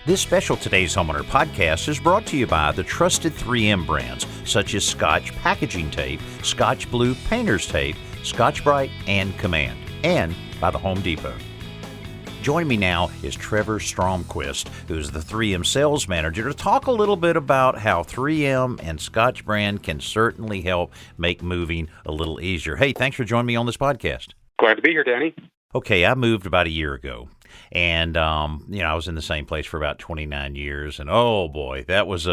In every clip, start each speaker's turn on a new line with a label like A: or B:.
A: This special Today's Homeowner podcast is brought to you by the trusted 3M brands such as Scotch Packaging Tape, Scotch Blue Painter's Tape, Scotch-Brite, and Command, and by the Home Depot. Joining me now is Trevor Stromquist, who's the 3M sales manager, to talk a little bit about how 3M and Scotch brand can certainly help make moving a little easier. Hey, thanks for joining me on this podcast.
B: Glad to be here, Danny.
A: Okay, I moved about a year ago, and I was in the same place for about 29 years, and oh boy, that was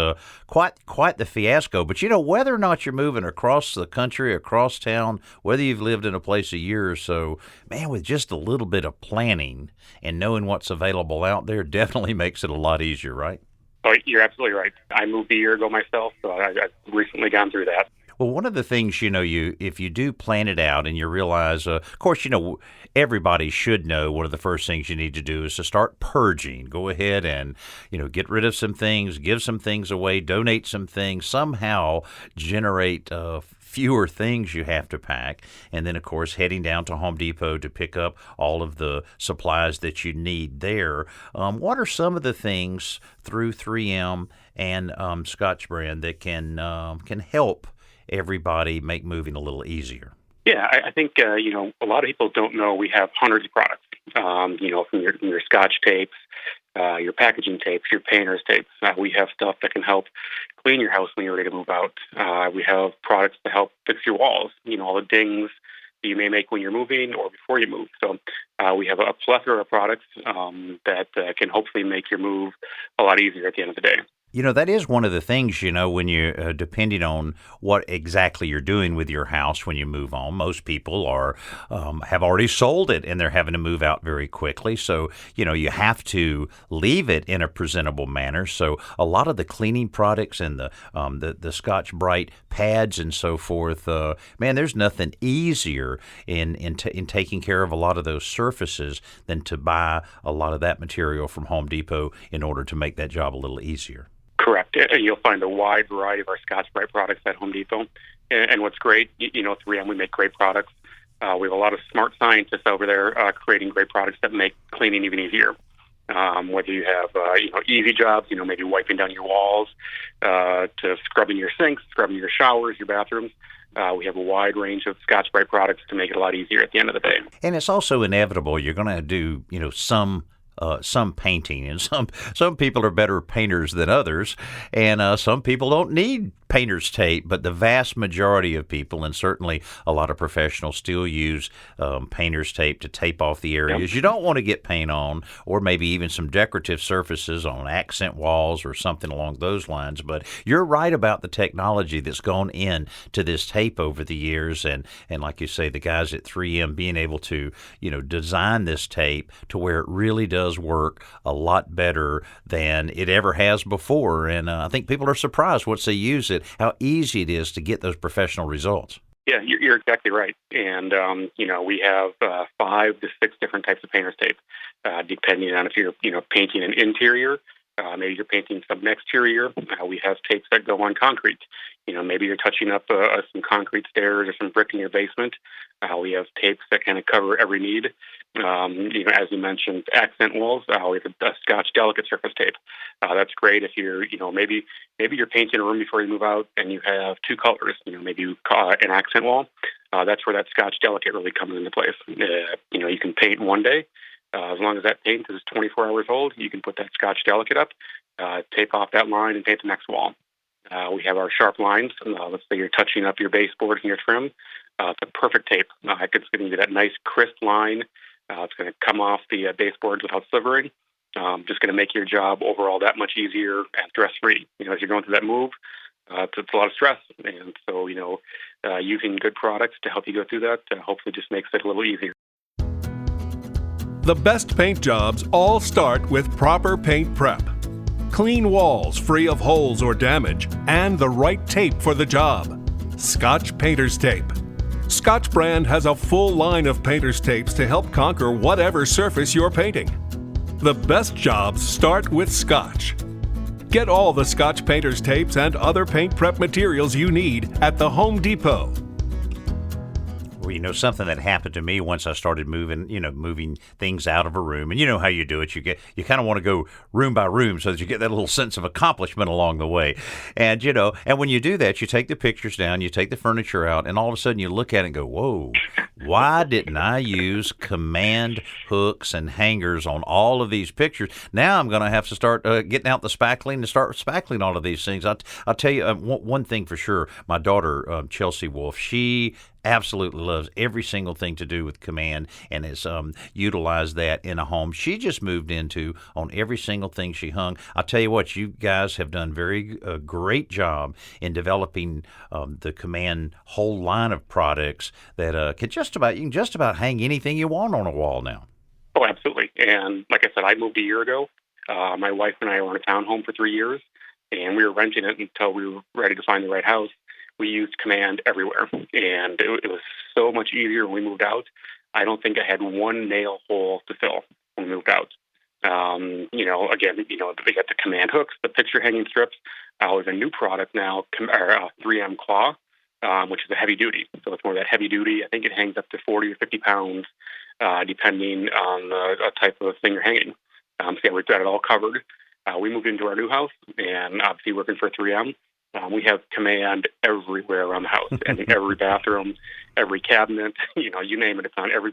A: quite the fiasco. But whether or not you're moving across the country, across town, whether you've lived in a place a year or so, man, with just a little bit of planning and knowing what's available out there definitely makes it a lot easier, right?
B: Oh, you're absolutely right. I moved a year ago myself, so I've recently gone through that.
A: Well, one of the things, if you do plan it out and you realize, of course, everybody should know one of the first things you need to do is to start purging. Go ahead and, get rid of some things, give some things away, donate some things, somehow generate fewer things you have to pack. And then, of course, heading down to Home Depot to pick up all of the supplies that you need there. What are some of the things through 3M and Scotch brand that can help everybody make moving a little easier?
B: Yeah, I think, a lot of people don't know we have hundreds of products, from your Scotch tapes, your packaging tapes, your painter's tapes. We have stuff that can help clean your house when you're ready to move out. We have products to help fix your walls, all the dings that you may make when you're moving or before you move. So we have a plethora of products that can hopefully make your move a lot easier at the end of the day.
A: That is one of the things, when you're depending on what exactly you're doing with your house when you move on. Most people have already sold it and they're having to move out very quickly. So, you have to leave it in a presentable manner. So a lot of the cleaning products and the Scotch-Brite pads and so forth, there's nothing easier in taking care of a lot of those surfaces than to buy a lot of that material from Home Depot in order to make that job a little easier.
B: Correct. You'll find a wide variety of our Scotch-Brite products at Home Depot. And what's great, 3M, we make great products. We have a lot of smart scientists over there creating great products that make cleaning even easier. Whether you have, easy jobs, maybe wiping down your walls, to scrubbing your sinks, scrubbing your showers, your bathrooms. We have a wide range of Scotch-Brite products to make it a lot easier at the end of the day.
A: And it's also inevitable you're going to do, some painting, and some people are better painters than others, and some people don't need painter's tape, but the vast majority of people, and certainly a lot of professionals, still use painter's tape to tape off the areas you don't want to get paint on, or maybe even some decorative surfaces on accent walls or something along those lines. But you're right about the technology that's gone in to this tape over the years, and like you say, the guys at 3M being able to design this tape to where it really does work a lot better than it ever has before. And I think people are surprised once they use it, how easy it is to get those professional results.
B: Yeah, you're exactly right. And, we have 5 to 6 different types of painter's tape, depending on if you're, painting an interior, maybe you're painting some exterior. We have tapes that go on concrete. Maybe you're touching up some concrete stairs or some brick in your basement. We have tapes that kind of cover every need. As you mentioned, accent walls. We have a Scotch delicate surface tape. That's great if you're, maybe you're painting a room before you move out and you have 2 colors. Maybe you an accent wall. That's where that Scotch delicate really comes into place. You can paint one day. As long as that paint is 24 hours old, you can put that Scotch delicate up, tape off that line, and paint the next wall. We have our sharp lines. Let's say you're touching up your baseboards and your trim. It's a perfect tape. It's going to give you that nice crisp line. It's going to come off the baseboards without slivering. Just going to make your job overall that much easier and stress-free. As you're going through that move, it's a lot of stress. And so, using good products to help you go through that hopefully just makes it a little easier.
C: The best paint jobs all start with proper paint prep. Clean walls free of holes or damage, and the right tape for the job. Scotch Painter's Tape. Scotch brand has a full line of painter's tapes to help conquer whatever surface you're painting. The best jobs start with Scotch. Get all the Scotch Painter's tapes and other paint prep materials you need at the Home Depot.
A: Well, something that happened to me once I started moving things out of a room, and you know how you do it. You kind of want to go room by room so that you get that little sense of accomplishment along the way. And and when you do that, you take the pictures down, you take the furniture out, and all of a sudden you look at it and go, "Whoa, why didn't I use command hooks and hangers on all of these pictures? Now I'm going to have to start getting out the spackling and start spackling all of these things." I'll tell you one thing for sure. My daughter, Chelsea Wolf, she absolutely loves every single thing to do with command and has utilized that in a home she just moved into on every single thing she hung. I'll tell you what, you guys have done very great job in developing the command whole line of products that you can just about hang anything you want on a wall now.
B: Oh, absolutely. And like I said, I moved a year ago. My wife and I were in a townhome for 3 years, and we were renting it until we were ready to find the right house. We used command everywhere, and it was so much easier when we moved out. I don't think I had one nail hole to fill when we moved out. Again, they got the command hooks, the picture hanging strips. There's a new product now, 3M Claw, which is a heavy duty. So it's more that heavy duty. I think it hangs up to 40 or 50 pounds, depending on the type of thing you're hanging. We've got it all covered. We moved into our new house, and obviously working for 3M. We have command everywhere around the house, and in every bathroom, every cabinet, you name it, it's on every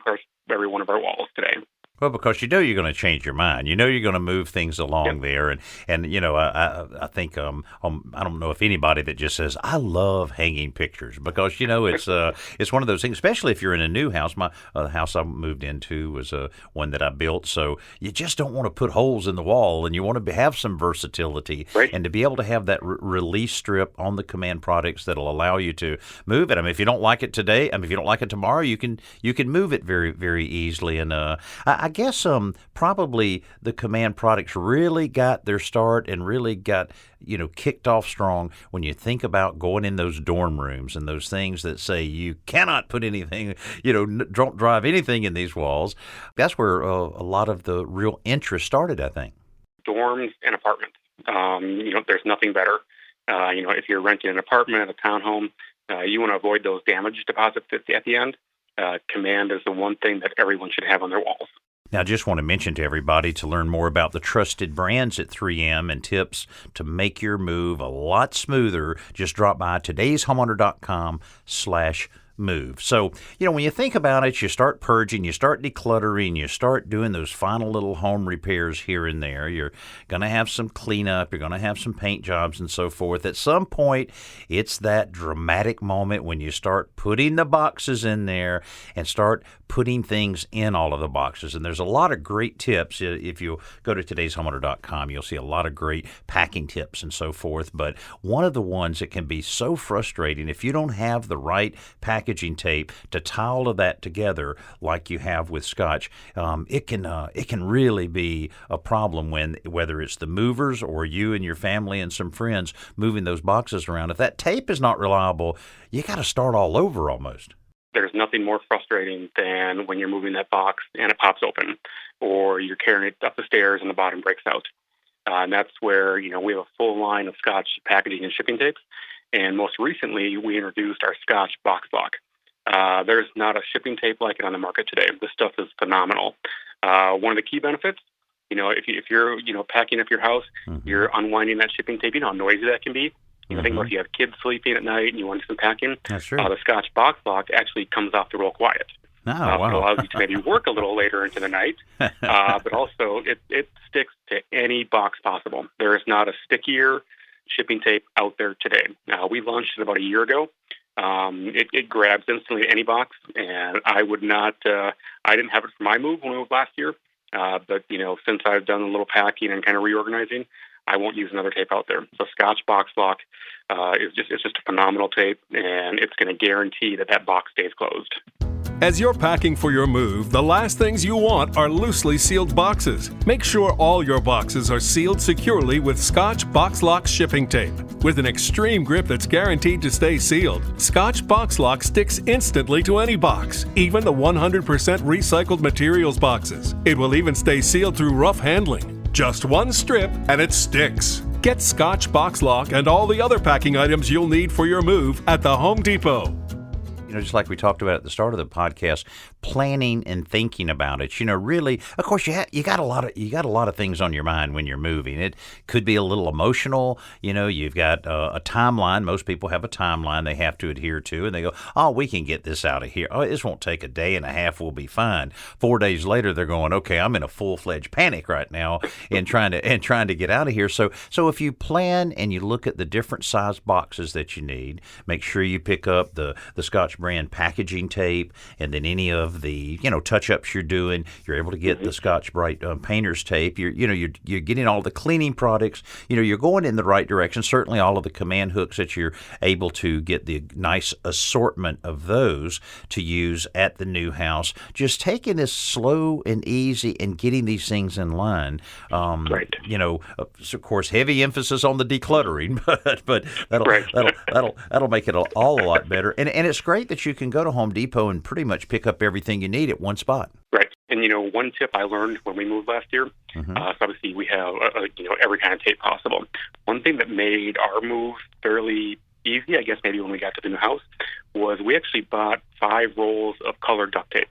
B: one of our walls today.
A: Well, because you're going to change your mind. You're going to move things along there. And I think, I don't know if anybody that just says, I love hanging pictures, because, it's one of those things, especially if you're in a new house. The house I moved into was one that I built. So you just don't want to put holes in the wall, and you want to have some versatility.
B: Right.
A: And to be able to have that release strip on the command products that'll allow you to move it. I mean, if you don't like it today, if you don't like it tomorrow, you can move it very, very easily. And I guess probably the command products really got their start and really got kicked off strong when you think about going in those dorm rooms and those things that say you cannot put anything, don't drive anything in these walls. That's where a lot of the real interest started, I think.
B: Dorms and apartments. There's nothing better. If you're renting an apartment, a townhome, you want to avoid those damage deposits at the end. Command is the one thing that everyone should have on their walls.
A: Now, I just want to mention to everybody, to learn more about the trusted brands at 3M and tips to make your move a lot smoother, just drop by todayshomeowner.com/move. So, when you think about it, you start purging, you start decluttering, you start doing those final little home repairs here and there. You're going to have some cleanup, you're going to have some paint jobs and so forth. At some point, it's that dramatic moment when you start putting the boxes in there and start putting things in all of the boxes. And there's a lot of great tips. If you go to todayshomeowner.com, you'll see a lot of great packing tips and so forth. But one of the ones that can be so frustrating, if you don't have the right packaging tape to tie all of that together like you have with Scotch, it can really be a problem whether it's the movers or you and your family and some friends moving those boxes around. If that tape is not reliable, you got to start all over almost.
B: There's nothing more frustrating than when you're moving that box and it pops open, or you're carrying it up the stairs and the bottom breaks out. And that's where, we have a full line of Scotch packaging and shipping tapes. And most recently, we introduced our Scotch box lock. There's not a shipping tape like it on the market today. This stuff is phenomenal. One of the key benefits, if you're, packing up your house, you're unwinding that shipping tape. You know how noisy that can be. Think about if you have kids sleeping at night and you want to do some packing.
A: That's true.
B: The Scotch box lock actually comes off the real quiet.
A: Oh, wow.
B: It allows you to maybe work a little later into the night, but also it sticks to any box possible. There is not a stickier shipping tape out there today. We launched it about a year ago. It grabs instantly any box, and I would not. I didn't have it for my move when we moved last year, but since I've done a little packing and kind of reorganizing, I won't use another tape out there. So Scotch box lock it's just a phenomenal tape, and it's going to guarantee that box stays closed.
C: As you're packing for your move, the last things you want are loosely sealed boxes. Make sure all your boxes are sealed securely with Scotch Box Lock shipping tape. With an extreme grip that's guaranteed to stay sealed, Scotch Box Lock sticks instantly to any box, even the 100% recycled materials boxes. It will even stay sealed through rough handling. Just one strip and it sticks. Get Scotch Box Lock and all the other packing items you'll need for your move at the Home Depot.
A: just like we talked about at the start of the podcast, planning and thinking about it. Really, of course, you got a lot of things on your mind when you're moving. It could be a little emotional. You've got a timeline. Most people have a timeline they have to adhere to, and they go, "Oh, we can get this out of here. Oh, this won't take a day and a half. We'll be fine." 4 days later, they're going, "Okay, I'm in a full-fledged panic right now and trying to get out of here." So if you plan and you look at the different size boxes that you need, make sure you pick up the Scotch brand packaging tape, and then any of the touch-ups you're doing, you're able to get the Scotch Brite painter's tape. You're getting all the cleaning products. You're going in the right direction. Certainly, all of the command hooks that you're able to get the nice assortment of those to use at the new house. Just taking this slow and easy and getting these things in line.
B: Right.
A: Of course, heavy emphasis on the decluttering, but that'll make it all a lot better. And it's great that you can go to Home Depot and pretty much pick up everything you need at one spot.
B: Right. And, one tip I learned when we moved last year, so obviously we have, every kind of tape possible. One thing that made our move fairly easy, I guess maybe when we got to the new house, was we actually bought 5 rolls of colored duct tape.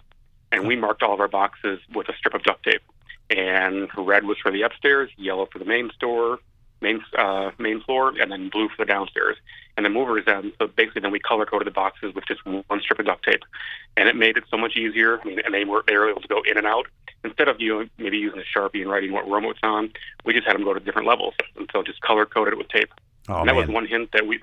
B: And we marked all of our boxes with a strip of duct tape. And red was for the upstairs, yellow for the main floor, and then blue for the downstairs. And the movers so basically then we color-coded the boxes with just one strip of duct tape. And it made it so much easier. And they were able to go in and out. Instead of maybe using a Sharpie and writing what room it's on, we just had them go to different levels. And so just color-coded it with tape.
A: Oh,
B: and that was one hint that we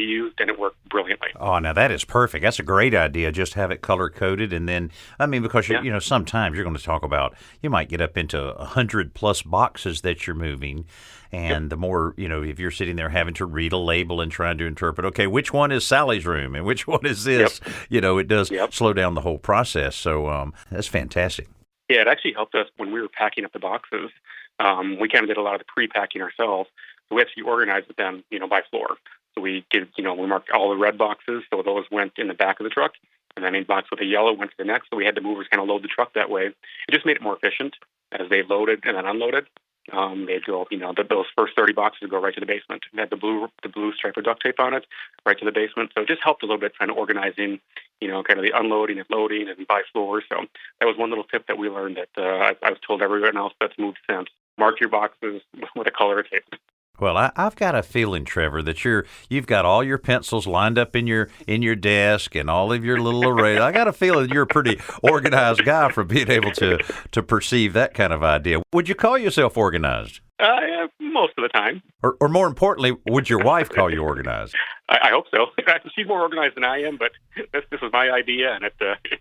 B: used, and it worked brilliantly.
A: Oh, now that is perfect. That's a great idea. Just have it color coded, and then because sometimes you're going to talk about, you might get up into 100+ boxes that you're moving, and the more if you're sitting there having to read a label and trying to interpret, okay, which one is Sally's room and which one is this? It does slow down the whole process. So that's fantastic.
B: Yeah, it actually helped us when we were packing up the boxes. We kind of did a lot of the pre-packing ourselves. So we actually organized with them, by floor. So we marked all the red boxes, so those went in the back of the truck, and then a box with the yellow went to the next. So we had the movers kind of load the truck that way. It just made it more efficient as they loaded and then unloaded. They'd go, those first 30 boxes would go right to the basement. It had the blue stripe of duct tape on it, right to the basement. So it just helped a little bit trying to organizing, kind of the unloading and loading and by floor. So that was one little tip that we learned that I was told everyone else that's moved since. Mark your boxes with a color tape.
A: Well, I've got a feeling, Trevor, that you've got all your pencils lined up in your desk and all of your little array. I got a feeling you're a pretty organized guy for being able to perceive that kind of idea. Would you call yourself organized?
B: Most of the time.
A: Or more importantly, would your wife call you organized?
B: I hope so. She's more organized than I am, but this was my idea, and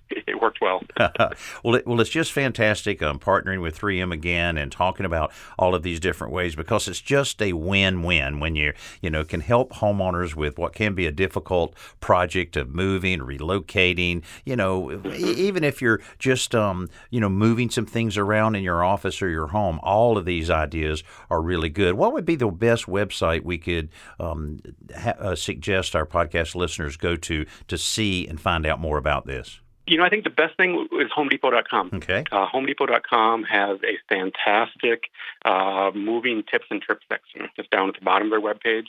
B: it worked well.
A: Well, it's just fantastic partnering with 3M again and talking about all of these different ways, because it's just a win-win when you can help homeowners with what can be a difficult project of moving, relocating. Even if you're just moving some things around in your office or your home, all of these ideas are really good. What would be the best website we could suggest our podcast listeners go to see and find out more about this?
B: I think the best thing is HomeDepot.com.
A: Okay.
B: HomeDepot.com has a fantastic moving tips and tricks section. It's down at the bottom of their webpage.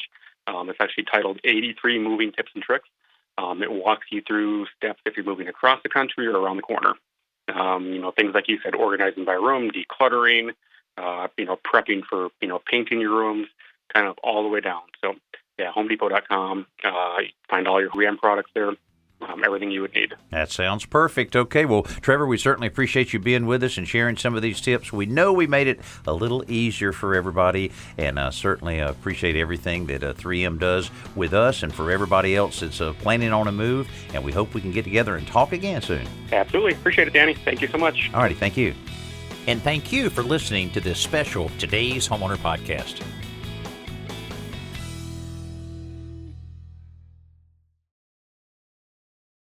B: It's actually titled 83 Moving Tips and Tricks. It walks you through steps if you're moving across the country or around the corner. Things like you said, organizing by room, decluttering, prepping for, painting your rooms, kind of all the way down. So, yeah, HomeDepot.com. Find all your 3M products there. Everything you would need. That
A: sounds perfect. Okay, well, Trevor, we certainly appreciate you being with us and sharing some of these tips. We know we made it a little easier for everybody, and certainly appreciate everything that 3M does with us and for everybody else that's planning on a move, and we hope we can get together and talk again soon.
B: Absolutely. Appreciate it, Danny. Thank you so much.
A: All righty, thank you. And thank you for listening to this special Today's Homeowner Podcast.